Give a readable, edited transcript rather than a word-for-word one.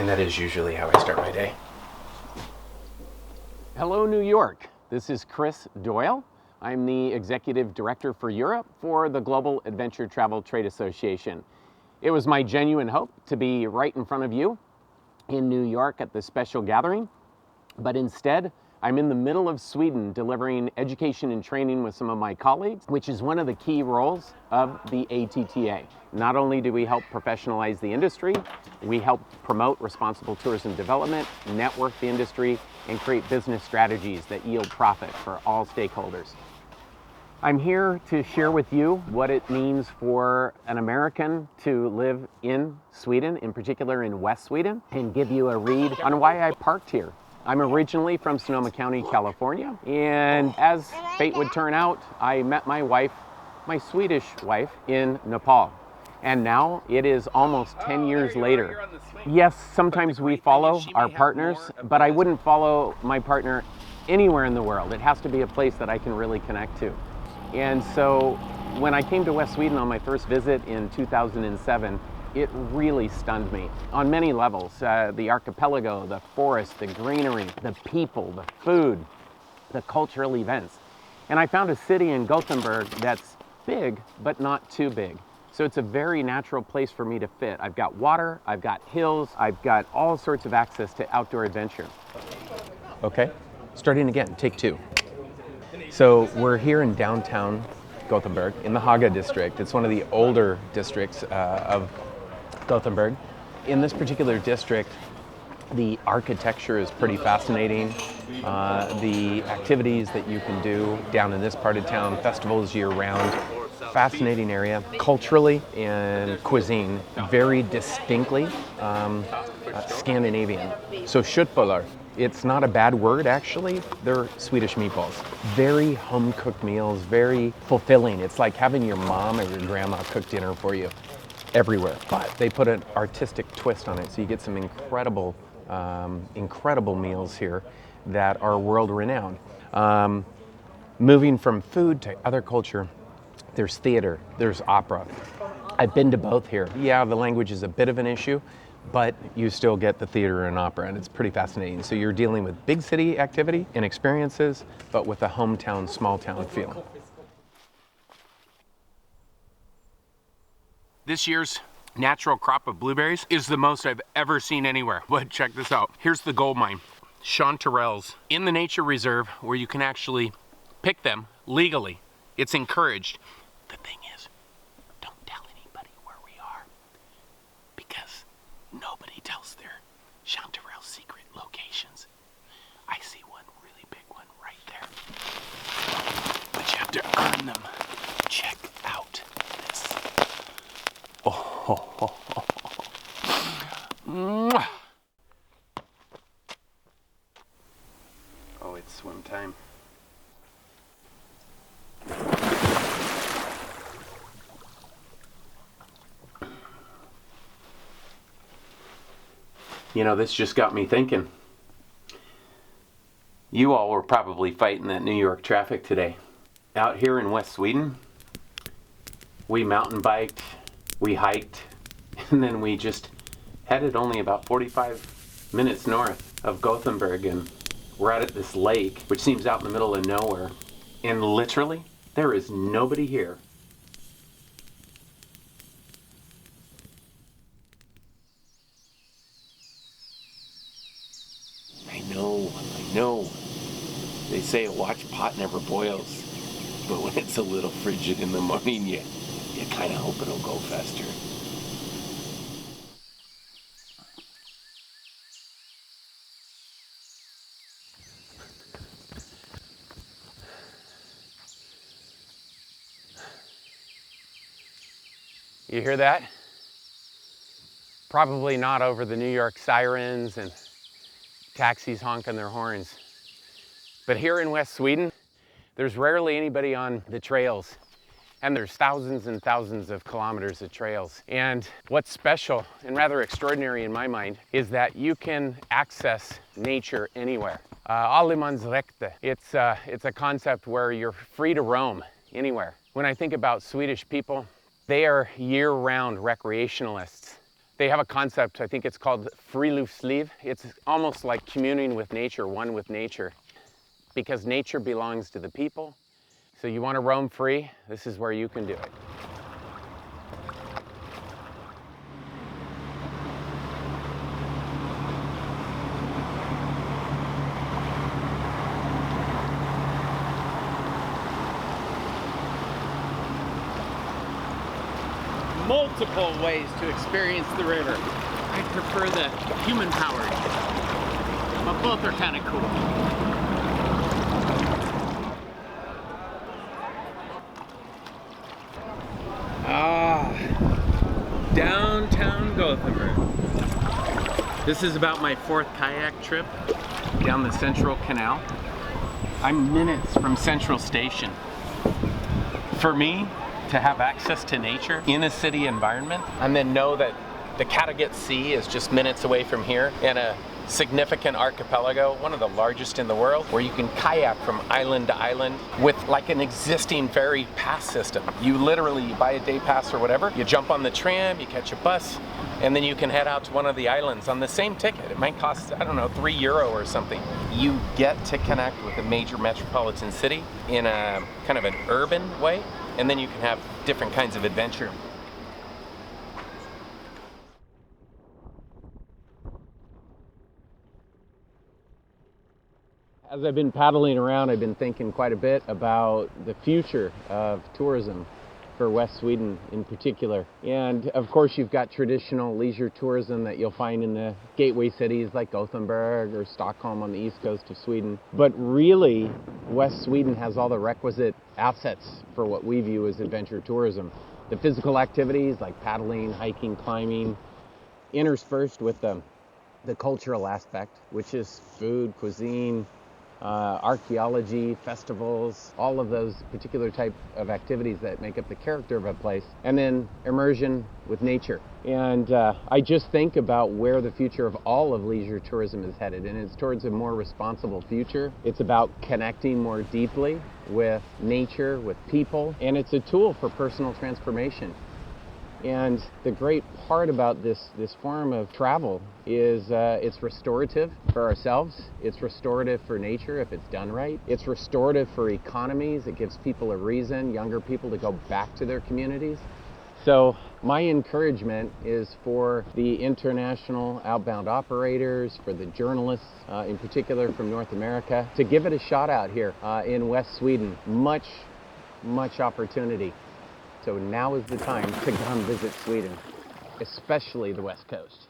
and that is usually how I start my day. Hello, New York. This is Chris Doyle. I'm the Executive Director for Europe for the Global Adventure Travel Trade Association. It was my genuine hope to be right in front of you in New York at this special gathering, but instead, I'm in the middle of Sweden delivering education and training with some of my colleagues, which is one of the key roles of the ATTA. Not only do we help professionalize the industry, we help promote responsible tourism development, network the industry, and create business strategies that yield profit for all stakeholders. I'm here to share with you what it means for an American to live in Sweden, in particular in West Sweden, and give you a read on why I parked here. I'm originally from Sonoma County, California, and as fate would turn out, I met my wife, my Swedish wife, in Nepal. And now it is almost 10 years later. Yes, sometimes we follow our partners, but I wouldn't follow my partner anywhere in the world. It has to be a place that I can really connect to. And so when I came to West Sweden on my first visit in 2007, it really stunned me on many levels. The archipelago, the forest, the greenery, the people, the food, the cultural events. And I found a city in Gothenburg that's big, but not too big. So it's a very natural place for me to fit. I've got water, I've got hills, I've got all sorts of access to outdoor adventure. Okay, starting again, take two. So we're here in downtown Gothenburg in the Haga district. It's one of the older districts of Gothenburg. In this particular district, the architecture is pretty fascinating. The activities that you can do down in this part of town, festivals year-round, fascinating area. Culturally and cuisine, very distinctly Scandinavian. So köttbullar, it's not a bad word actually, they're Swedish meatballs. Very home-cooked meals, very fulfilling. It's like having your mom or your grandma cook dinner for you everywhere. But they put an artistic twist on it, so you get some incredible meals here that are world-renowned. Moving from food to other culture, there's theater, there's opera. I've been to both here. Yeah, the language is a bit of an issue, but you still get the theater and opera, and it's pretty fascinating. So you're dealing with big city activity and experiences, but with a hometown, small town feel. This year's natural crop of blueberries is the most I've ever seen anywhere. But check this out. Here's the gold mine, chanterelles, in the nature reserve where you can actually pick them legally. It's encouraged. The thing is, don't tell anybody where we are because nobody tells their chanterelle secret locations. I see one really big one right there. But you have to earn them. Check out this. Oh. Mwah. Oh, it's swim time. You know, this just got me thinking. You all were probably fighting that New York traffic today. Out here in West Sweden, we mountain biked, we hiked, and then we just headed only about 45 minutes north of Gothenburg, and we're out at this lake, which seems out in the middle of nowhere, and literally, there is nobody here. I know. They say a watch pot never boils, but when it's a little frigid in the morning, you kind of hope it'll go faster. You hear that? Probably not over the New York sirens and taxis honking their horns. But here in West Sweden, there's rarely anybody on the trails. And there's thousands and thousands of kilometers of trails. And what's special and rather extraordinary in my mind is that you can access nature anywhere. Allemansrätt. It's a concept where you're free to roam anywhere. When I think about Swedish people, they are year-round recreationalists. They have a concept, I think it's called friluftsliv. It's almost like communing with nature, one with nature, because nature belongs to the people. So you want to roam free, this is where you can do it. Multiple ways to experience the river. I prefer the human-powered, but both are kind of cool. Downtown Gothenburg. This is about my 4th kayak trip down the Central Canal. I'm minutes from Central Station. For me, to have access to nature in a city environment, and then know that the Kattegat Sea is just minutes away from here, and a significant archipelago, one of the largest in the world, where you can kayak from island to island with like an existing ferry pass system. You literally buy a day pass or whatever, you jump on the tram, you catch a bus, and then you can head out to one of the islands on the same ticket. It might cost, I don't know, €3 or something. You get to connect with a major metropolitan city in a kind of an urban way, and then you can have different kinds of adventure. As I've been paddling around, I've been thinking quite a bit about the future of tourism for West Sweden in particular. And of course, you've got traditional leisure tourism that you'll find in the gateway cities like Gothenburg or Stockholm on the east coast of Sweden. But really, West Sweden has all the requisite assets for what we view as adventure tourism. The physical activities like paddling, hiking, climbing, interspersed with the cultural aspect, which is food, cuisine, archaeology, festivals, all of those particular type of activities that make up the character of a place, and then immersion with nature. And I just think about where the future of all of leisure tourism is headed, and it's towards a more responsible future. It's about connecting more deeply with nature, with people, and it's a tool for personal transformation. And the great part about this form of travel is it's restorative for ourselves. It's restorative for nature if it's done right. It's restorative for economies. It gives people a reason, younger people, to go back to their communities. So my encouragement is for the international outbound operators, for the journalists in particular from North America, to give it a shot out here in West Sweden. Much opportunity. So now is the time to come visit Sweden, especially the West Coast.